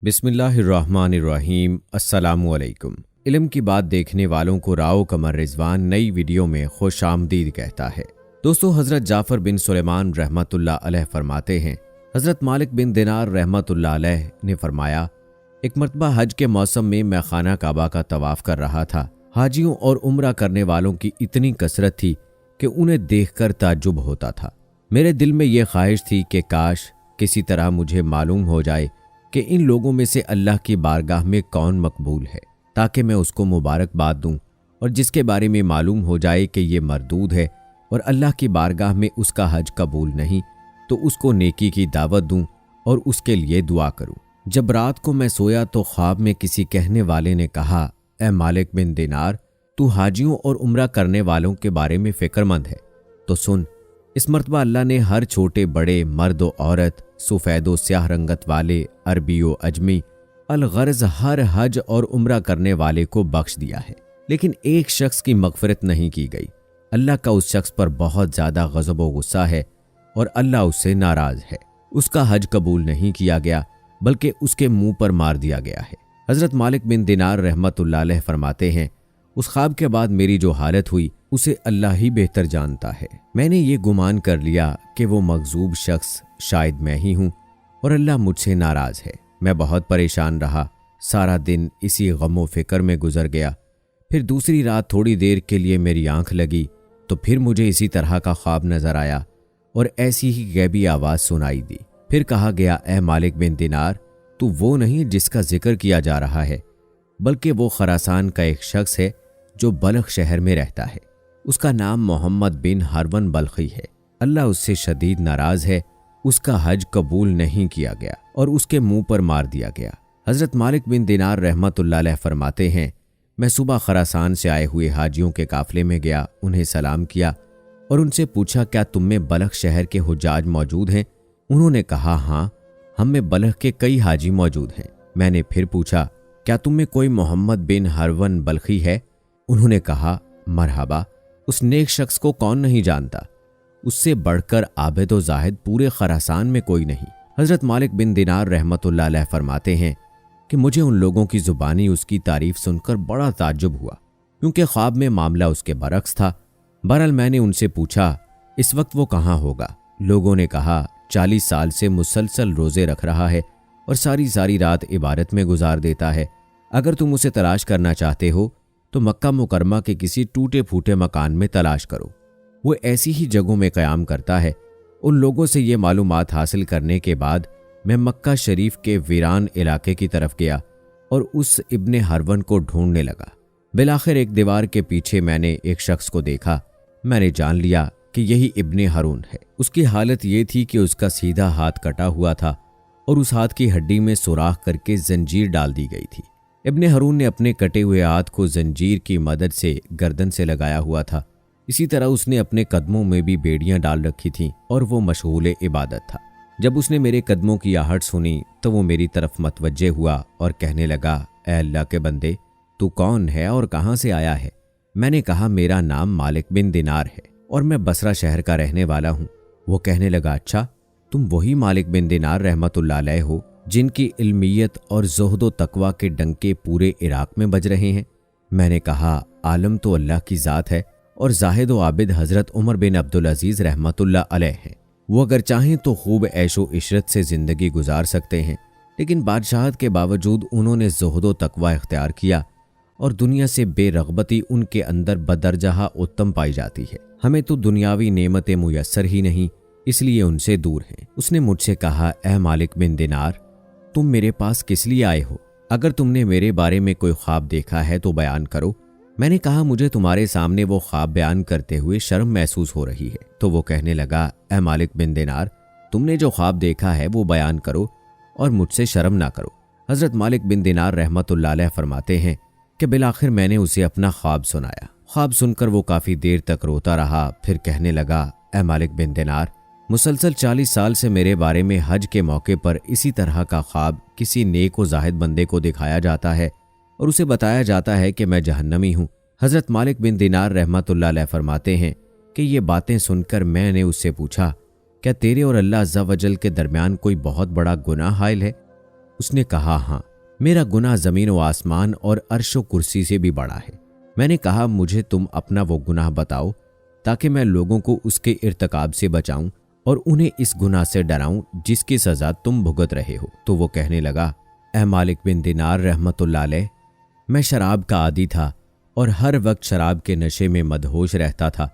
बिस्मिल्लाहिर्रहमानिर्रहीम। अस्सलामुअलैकुम। इल्म की बात देखने वालों को राव कमर रिजवान नई वीडियो में खुश आमदीद कहता है। दोस्तों, हज़रत जाफ़र बिन सुलेमान रहमतुल्लाह अलैह फरमाते हैं, हज़रत मालिक बिन दिनार रहमतुल्लाह अलैह ने फरमाया, एक मरतबा हज के मौसम में मैं खाना काबा का तवाफ कर रहा था। हाजियों और उम्रा करने वालों की इतनी कसरत थी कि उन्हें देखकर ताज्जुब होता था। मेरे दिल में यह ख्वाहिश थी कि काश किसी तरह मुझे मालूम हो जाए कि इन लोगों में से अल्लाह की बारगाह में कौन मकबूल है, ताकि मैं उसको मुबारकबाद दूं, और जिसके बारे में मालूम हो जाए कि ये मरदूद है और अल्लाह की बारगाह में उसका हज कबूल नहीं, तो उसको नेकी की दावत दूं और उसके लिए दुआ करूं। जब रात को मैं सोया तो ख्वाब में किसी कहने वाले ने कहा, ए मालिक बिन दिनार, तू हाजियों और उम्रा करने वालों के बारे में फिक्रमंद है तो सुन। इस मरतबा अल्लाह ने हर छोटे बड़े, मर्द व औरत, सफ़ेद व स्याह रंगत वाले, अरबी व अजमी, अलगर्ज हर हज और उम्रा करने वाले को बख्श दिया है, लेकिन एक शख्स की मगफरत नहीं की गई। अल्लाह का उस शख्स पर बहुत ज़्यादा गज़ब व गुस्सा है और अल्लाह उससे नाराज़ है। उसका हज कबूल नहीं किया गया, बल्कि उसके मुंह पर मार दिया गया है। हज़रत मालिक बिन दिनार रहमतुल्लाह अलैह फरमाते हैं, उस ख्वाब के बाद मेरी जो हालत हुई उसे अल्लाह ही बेहतर जानता है। मैंने ये गुमान कर लिया कि वो मगजूब शख्स शायद मैं ही हूँ और अल्लाह मुझसे नाराज़ है। मैं बहुत परेशान रहा। सारा दिन इसी गम व फिक्र में गुजर गया। फिर दूसरी रात थोड़ी देर के लिए मेरी आंख लगी तो फिर मुझे इसी तरह का ख्वाब नजर आया और ऐसी ही गैबी आवाज़ सुनाई दी। फिर कहा गया, ए मालिक बिन दिनार, तू वो नहीं जिसका जिक्र किया जा रहा है, बल्कि वो खरासान का एक शख्स है जो बल्ख शहर में रहता है। उसका नाम मोहम्मद बिन हरवन बल्खी है। अल्लाह उससे शदीद नाराज है। उसका हज कबूल नहीं किया गया और उसके मुंह पर मार दिया गया। हज़रत मालिक बिन दिनार रहमतुल्लाह अलैह फरमाते हैं, मैं सुबह खरासान से आए हुए हाजियों के काफिले में गया, उन्हें सलाम किया और उनसे पूछा, क्या तुम में बल्ख शहर के हुज्जाज मौजूद हैं? उन्होंने कहा, हाँ, हम में बल्ख के कई हाजी मौजूद हैं। मैंने फिर पूछा, क्या तुम में कोई मोहम्मद बिन हरवन बल्खी है? उन्होंने कहा, मरहबा, उस नेक शख्स को कौन नहीं जानता। उससे बढ़कर आबिद व जाहिद पूरे खरासान में कोई नहीं। हज़रत मालिक बिन दिनार रहमतुल्लाह अलैह फरमाते हैं कि मुझे उन लोगों की ज़ुबानी उसकी तारीफ सुनकर बड़ा ताज्जुब हुआ, क्योंकि ख्वाब में मामला उसके बरक्स था। बहरहाल मैंने उनसे पूछा, इस वक्त वो कहाँ होगा? लोगों ने कहा, 40 साल से मुसलसल रोज़े रख रहा है और सारी सारी रात इबादत में गुजार देता है। अगर तुम उसे तलाश करना चाहते हो तो मक्का मुकरमा के किसी टूटे फूटे मकान में तलाश करो। वो ऐसी ही जगहों में क़याम करता है। उन लोगों से ये मालूमात हासिल करने के बाद मैं मक्का शरीफ के वीरान इलाके की तरफ गया और उस इब्ने हरवन को ढूंढने लगा। बिलाखिर एक दीवार के पीछे मैंने एक शख्स को देखा। मैंने जान लिया कि यही इब्ने हरून है। उसकी हालत ये थी कि उसका सीधा हाथ कटा हुआ था और उस हाथ की हड्डी में सुराख करके जंजीर डाल दी गई थी। इब्ने हरून ने अपने कटे हुए हाथ को जंजीर की मदद से गर्दन से लगाया हुआ था। इसी तरह उसने अपने कदमों में भी बेड़ियां डाल रखी थीं और वो मशगूल इबादत था। जब उसने मेरे कदमों की आहट सुनी तो वो मेरी तरफ मतवज्जे हुआ और कहने लगा, ए अल्लाह के बंदे, तू कौन है और कहाँ से आया है? मैंने कहा, मेरा नाम मालिक बिन दिनार है और मैं बसरा शहर का रहने वाला हूँ। वो कहने लगा, अच्छा, तुम वही मालिक बिन दिनार रहमतुल्लाह अलैह हो जिनकी इल्मियत और ज़ुहद तकवा के डंके पूरे इराक में बज रहे हैं? मैंने कहा, आलम तो अल्लाह की ज़ात है और जाहिद व आबिद हज़रत उमर बिन अब्दुल अजीज़ रहमतुल्लाह अलैह हैं। वो अगर चाहें तो खूब ऐशो इशरत से ज़िंदगी गुजार सकते हैं, लेकिन बादशाहत के बावजूद उन्होंने ज़ुहद तकवा इख्तियार किया और दुनिया से बेरग़बती उनके अंदर बदरजहा उत्तम पाई जाती है। हमें तो दुनियावी नेमतें मुयस्सर ही नहीं, इसलिए उनसे दूर हैं। उसने मुझसे कहा, ए मालिक बिन दिनार, तुम मेरे पास किस लिए आए हो? अगर तुमने मेरे बारे में कोई ख्वाब देखा है तो बयान करो। मैंने कहा, मुझे तुम्हारे सामने वो ख्वाब बयान करते हुए शर्म महसूस हो रही है। तो वो कहने लगा, ए मालिक बिन दिनार, तुमने जो ख्वाब देखा है वो बयान करो और मुझसे शर्म ना करो। हज़रत मालिक बिन दिनार रहमतुल्लाह अलैह फरमाते हैं कि बिलाखिर मैंने उसे अपना ख्वाब सुनाया। ख्वाब सुनकर वो काफ़ी देर तक रोता रहा। फिर कहने लगा, ए मालिक बिन दिनार, मुसलसल 40 साल से मेरे बारे में हज के मौके पर इसी तरह का ख्वाब किसी नेक व जाहिद बंदे को दिखाया जाता है और उसे बताया जाता है कि मैं जहन्नमी हूँ। हज़रत मालिक बिन दिनार रहमतुल्लाह अलैह फरमाते हैं कि ये बातें सुनकर मैंने उससे पूछा, क्या तेरे और अल्लाह अज़्ज़ा वजल के दरमियान कोई बहुत बड़ा गुनाह हाइल है? उसने कहा, हाँ, मेरा गुनाह ज़मीन व आसमान और अर्श व कुर्सी से भी बड़ा है। मैंने कहा, मुझे तुम अपना वो गुनाह बताओ ताकि मैं लोगों को उसके इर्तिकाब से बचाऊं और उन्हें इस गुनाह से डराऊं जिसकी सज़ा तुम भुगत रहे हो। तो वो कहने लगा, ए मालिक बिन दिनार रहमतुल्लाह अलैह, मैं शराब का आदी था और हर वक्त शराब के नशे में मदहोश रहता था।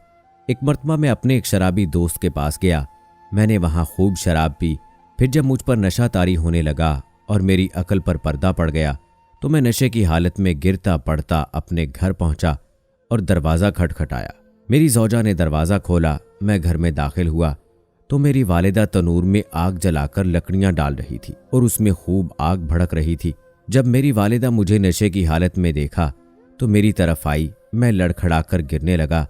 एक मरतबा मैं अपने एक शराबी दोस्त के पास गया। मैंने वहाँ खूब शराब पी। फिर जब मुझ पर नशा तारी होने लगा और मेरी अकल पर पर्दा पड़ गया तो मैं नशे की हालत में गिरता पड़ता अपने घर पहुंचा और दरवाज़ा खटखटाया। मेरी ज़ौजा ने दरवाज़ा खोला। मैं घर में दाखिल हुआ तो मेरी वालिदा तनूर में आग जलाकर लकड़ियां डाल रही थी और उसमें खूब आग भड़क रही थी। जब मेरी वालिदा मुझे नशे की हालत में देखा तो मेरी तरफ आई। मैं लड़खड़ाकर गिरने लगा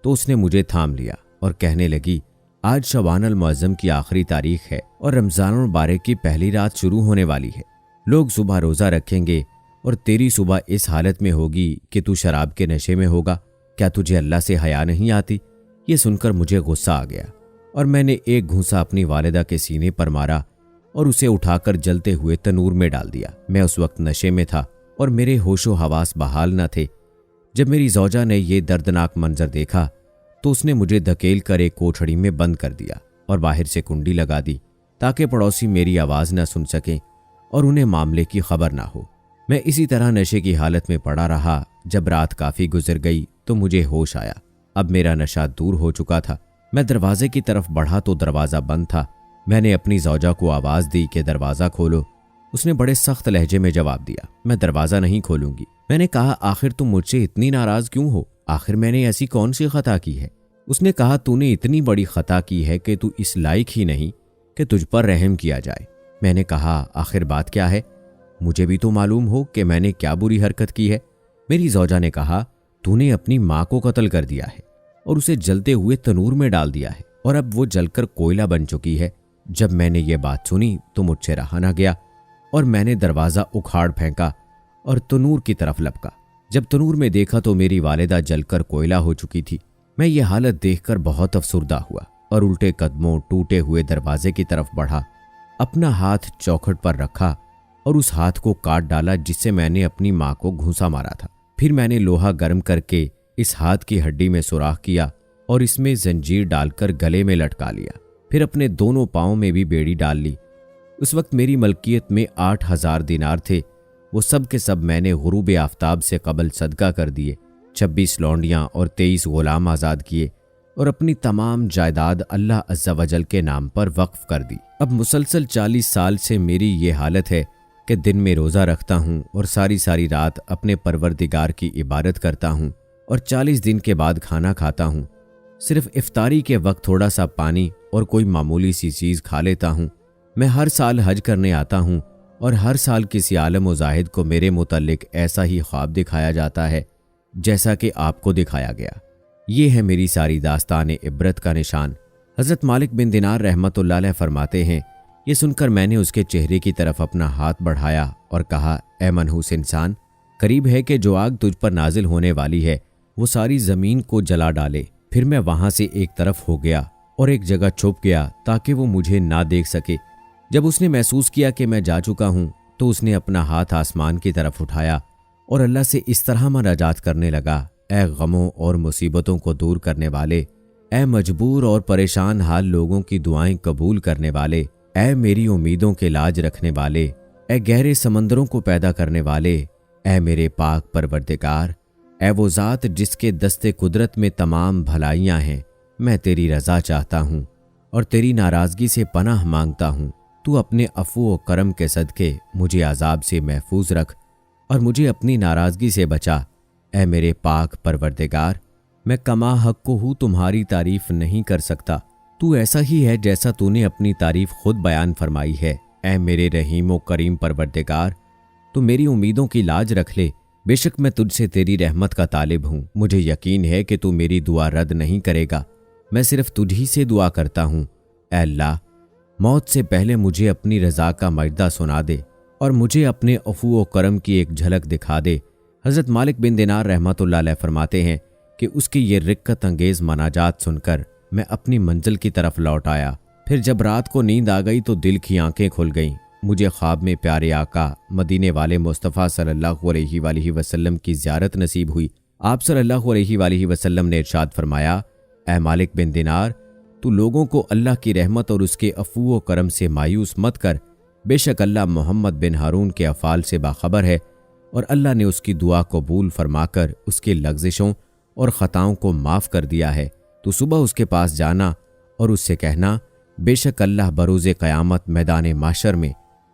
तो उसने मुझे थाम लिया और कहने लगी, आज शवानल मुअज़्ज़म की आखिरी तारीख है और रमज़ानुल मुबारक की पहली रात शुरू होने वाली है। लोग सुबह रोज़ा रखेंगे और तेरी सुबह इस हालत में होगी कि तू शराब के नशे में होगा। क्या तुझे अल्लाह से हया नहीं आती? ये सुनकर मुझे गुस्सा आ गया और मैंने एक घूंसा अपनी वालिदा के सीने पर मारा और उसे उठाकर जलते हुए तनूर में डाल दिया। मैं उस वक्त नशे में था और मेरे होशो हवास बहाल न थे। जब मेरी ज़ौजा ने यह दर्दनाक मंजर देखा तो उसने मुझे धकेल कर एक कोठड़ी में बंद कर दिया और बाहर से कुंडी लगा दी ताकि पड़ोसी मेरी आवाज़ न सुन सकें और उन्हें मामले की खबर ना हो। मैं इसी तरह नशे की हालत में पड़ा रहा। जब रात काफ़ी गुजर गई तो मुझे होश आया। अब मेरा नशा दूर हो चुका था। मैं दरवाजे की तरफ बढ़ा तो दरवाज़ा बंद था। मैंने अपनी ज़ौजा को आवाज़ दी कि दरवाज़ा खोलो। उसने बड़े सख्त लहजे में जवाब दिया, मैं दरवाज़ा नहीं खोलूंगी। मैंने कहा, आखिर तुम मुझसे इतनी नाराज़ क्यों हो? आखिर मैंने ऐसी कौन सी खता की है? उसने कहा, तूने इतनी बड़ी खता की है कि तू इस लायक ही नहीं कि तुझ पर रहम किया जाए। मैंने कहा, आखिर बात क्या है? मुझे भी तो मालूम हो कि मैंने क्या बुरी हरकत की है। मेरी ज़ौजा ने कहा, तूने अपनी माँ को कत्ल कर दिया है और उसे जलते हुए तनूर में डाल दिया है और अब वो जलकर कोयला बन चुकी है। जब मैंने ये बात सुनी तो मुझसे रहा ना गया और मैंने दरवाज़ा उखाड़ फेंका और तनूर की तरफ लपका। जब तनूर में देखा तो मेरी वालिदा जलकर कोयला हो चुकी थी। मैं ये हालत देखकर बहुत अफसुर्दा हुआ और उल्टे कदमों टूटे हुए दरवाजे की तरफ बढ़ा। अपना हाथ चौखट पर रखा और उस हाथ को काट डाला जिससे मैंने अपनी माँ को घूंसा मारा था। फिर मैंने लोहा गर्म करके इस हाथ की हड्डी में सुराख किया और इसमें जंजीर डालकर गले में लटका लिया। फिर अपने दोनों पाँव में भी बेड़ी डाल ली। उस वक्त मेरी मलकियत में 8,000 दिनार थे। वो सब के सब मैंने गुरूब आफ्ताब से कबल सदका कर दिए। 26 लौंडियाँ और 23 गुलाम आज़ाद किए और अपनी तमाम जायदाद अल्लाह अज़्ज़ा वजल के नाम पर वक्फ कर दी। अब मुसलसल 40 साल से मेरी ये हालत है कि दिन में रोज़ा रखता हूँ और सारी सारी रात अपने परवरदिगार की इबादत करता हूँ और 40 दिन के बाद खाना खाता हूँ। सिर्फ इफ्तारी के वक्त थोड़ा सा पानी और कोई मामूली सी चीज़ खा लेता हूँ। मैं हर साल हज करने आता हूँ और हर साल किसी आलम व जाहिद को मेरे मुतल्लिक ऐसा ही ख्वाब दिखाया जाता है जैसा कि आपको दिखाया गया। ये है मेरी सारी दास्तान इबरत का निशान। हज़रत मालिक बिन दिनार रहमतुल्लाह अलैह फरमाते हैं, ये सुनकर मैंने उसके चेहरे की तरफ अपना हाथ बढ़ाया और कहा, ए मनहूस इंसान, करीब है कि जो आग तुझ पर नाजिल होने वाली है वो सारी ज़मीन को जला डाले। फिर मैं वहाँ से एक तरफ हो गया और एक जगह छुप गया ताकि वो मुझे ना देख सके। जब उसने महसूस किया कि मैं जा चुका हूँ तो उसने अपना हाथ आसमान की तरफ उठाया और अल्लाह से इस तरह मुनाजात करने लगा, ए गमों और मुसीबतों को दूर करने वाले, ए मजबूर और परेशान हाल लोगों की दुआएं कबूल करने वाले, ए मेरी उम्मीदों के लाज रखने वाले, ए गहरे समंदरों को पैदा करने वाले, ए मेरे पाक परवरदिगार, ए वो ज़ात जिसके दस्ते कुदरत में तमाम भलाइयाँ हैं। मैं तेरी रज़ा चाहता हूँ और तेरी नाराज़गी से पनाह मांगता हूँ। तू अपने अफ़ू व करम के सदके मुझे अजाब से महफूज रख और मुझे अपनी नाराज़गी से बचा। ए मेरे पाक परवरदिगार, मैं कमा हक को हूँ तुम्हारी तारीफ़ नहीं कर सकता। तू ऐसा ही है जैसा तूने अपनी तारीफ़ खुद बयान फरमाई है। ए मेरे रहीम व करीम परवरदिगार, तू मेरी उम्मीदों की लाज रख ले। बेशक मैं तुझसे तेरी रहमत का तालिब हूँ। मुझे यकीन है कि तू मेरी दुआ रद्द नहीं करेगा। मैं सिर्फ तुझी से दुआ करता हूँ। ऐ अल्लाह, मौत से पहले मुझे अपनी रज़ा का मजदा सुना दे और मुझे अपने अफ़ू व करम की एक झलक दिखा दे। हज़रत मालिक बिन दिनार रहमतुल्लाह अलैह फरमाते हैं कि उसकी ये रिक्कत अंगेज़ मनाजात सुनकर मैं अपनी मंजिल की तरफ लौट आया। फिर जब रात को नींद आ गई तो दिल की आंखें खुल गईं मुझे ख्वाब में प्यारे आका मदीने वाले मुस्तफ़ा सल्लल्लाहु अलैहि वसल्लम की ज़ियारत नसीब हुई। आप सल्लल्लाहु अलैहि वसल्लम ने इरशाद फरमाया, ऐ मालिक बिन दिनार, तू लोगों को अल्लाह की रहमत और उसके अफ़ू व करम से मायूस मत कर। बेशक अल्लाह मोहम्मद बिन हारून के अफ़ाल से बाखबर है और अल्लाह ने उसकी दुआ कबूल फरमाकर उसके लग़्ज़िशों और ख़ताओं को माफ़ कर दिया है। तू सुबह उसके पास जाना और उससे कहना, बेशक अल्लाह बरोज़े क़यामत मैदान माशर में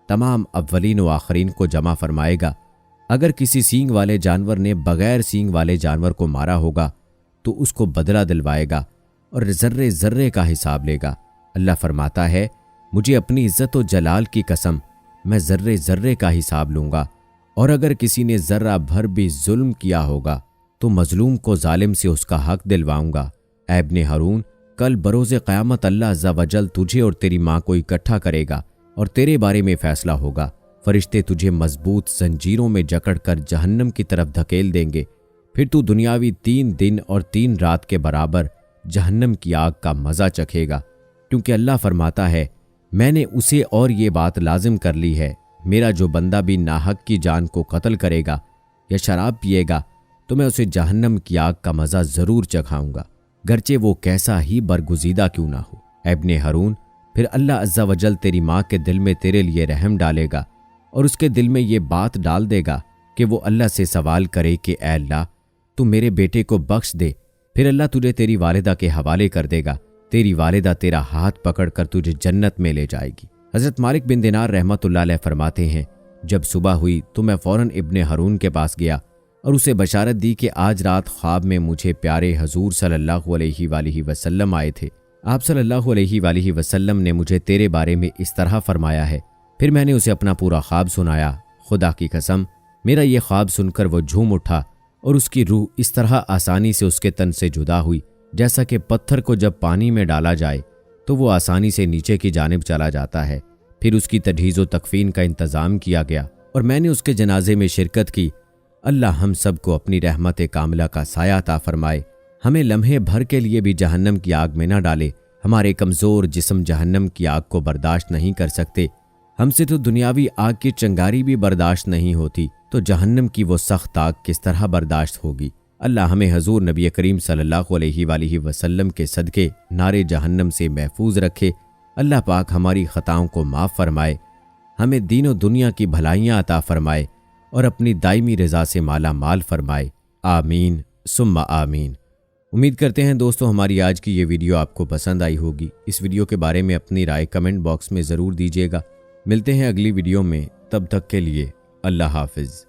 तमाम अव्वलीन व आखरीन को जमा फरमाएगा। अगर किसी सींग वाले जानवर ने बग़ैर सींग वाले जानवर को मारा होगा तो उसको बदला दिलवाएगा और ज़र्रे ज़र्रे का हिसाब लेगा। अल्लाह फरमाता है, मुझे अपनी इज़्ज़त व जलाल की कसम, मैं ज़र्रे ज़र्रे का हिसाब लूँगा। और अगर किसी ने ज़र्रा भर भी जुल्म किया होगा तो मजलूम को जालिम से उसका हक दिलवाऊँगा। ऐ इब्ने हारून, कल बरोज़े क़यामत अल्लाह अज़्ज़ा वजल तुझे और तेरी माँ को इकट्ठा करेगा और तेरे बारे में फ़ैसला होगा। फरिश्ते तुझे मजबूत जंजीरों में जकड़कर जहन्नम की तरफ धकेल देंगे। फिर तू दुनियावी 3 दिन और 3 रात के बराबर जहन्नम की आग का मज़ा चखेगा, क्योंकि अल्लाह फरमाता है, मैंने उसे और ये बात लाजिम कर ली है, मेरा जो बंदा भी नाहक की जान को कत्ल करेगा या शराब पिएगा तो मैं उसे जहन्नम की आग का मज़ा ज़रूर चखाऊंगा, गरचे वो कैसा ही बरगुजीदा क्यों ना हो। ऐ इब्ने हारून, फिर अल्लाह अज़्ज़ा वजल तेरी माँ के दिल में तेरे लिए रहम डालेगा और उसके दिल में ये बात डाल देगा कि वो अल्लाह से सवाल करे कि ऐ अल्लाह, तू मेरे बेटे को बख्श दे। फिर अल्लाह तुझे तेरी वालिदा के हवाले कर देगा। तेरी वालिदा तेरा हाथ पकड़कर तुझे जन्नत में ले जाएगी। हज़रत मालिक बिन दिनार रहमतुल्लाह अलैह फरमाते हैं, जब सुबह हुई तो मैं फ़ौरन इब्ने हारून के पास गया और उसे बशारत दी कि आज रात ख्वाब में मुझे प्यारे हजूर सल्लल्लाहु अलैहि वसल्लम आए थे। आप सल्लल्लाहु अलैहि वसल्लम ने मुझे तेरे बारे में इस तरह फरमाया है। फिर मैंने उसे अपना पूरा ख्वाब सुनाया। खुदा की कसम, मेरा ये ख्वाब सुनकर वो झूम उठा और उसकी रूह इस तरह आसानी से उसके तन से जुदा हुई जैसा कि पत्थर को जब पानी में डाला जाए तो वो आसानी से नीचे की जानिब चला जाता है। फिर उसकी तजहीज़ व तकफीन का इंतज़ाम किया गया और मैंने उसके जनाजे में शिरकत की। अल्लाह हम सब को अपनी रहमत कामिला का साया अता फरमाए, हमें लम्हे भर के लिए भी जहन्नम की आग में न डाले। हमारे कमज़ोर जिस्म जहन्नम की आग को बर्दाश्त नहीं कर सकते। हमसे तो दुनियावी आग की चिंगारी भी बर्दाश्त नहीं होती, तो जहन्नम की वो सख्त आग किस तरह बर्दाश्त होगी। अल्लाह हमें हजूर नबी करीम सल्लल्लाहु अलैहि वसल्लम के सदके नारे जहन्नम से महफूज रखे। अल्लाह पाक हमारी ख़ताओं को माफ़ फरमाए, हमें दीन दुनिया की भलाइयाँ अता फरमाए और अपनी दायमी रज़ा से माला माल फरमाए। आमीन सुम्मा आमीन। उम्मीद करते हैं दोस्तों हमारी आज की ये वीडियो आपको पसंद आई होगी। इस वीडियो के बारे में अपनी राय कमेंट बॉक्स में ज़रूर दीजिएगा। मिलते हैं अगली वीडियो में, तब तक के लिए अल्लाह हाफिज़।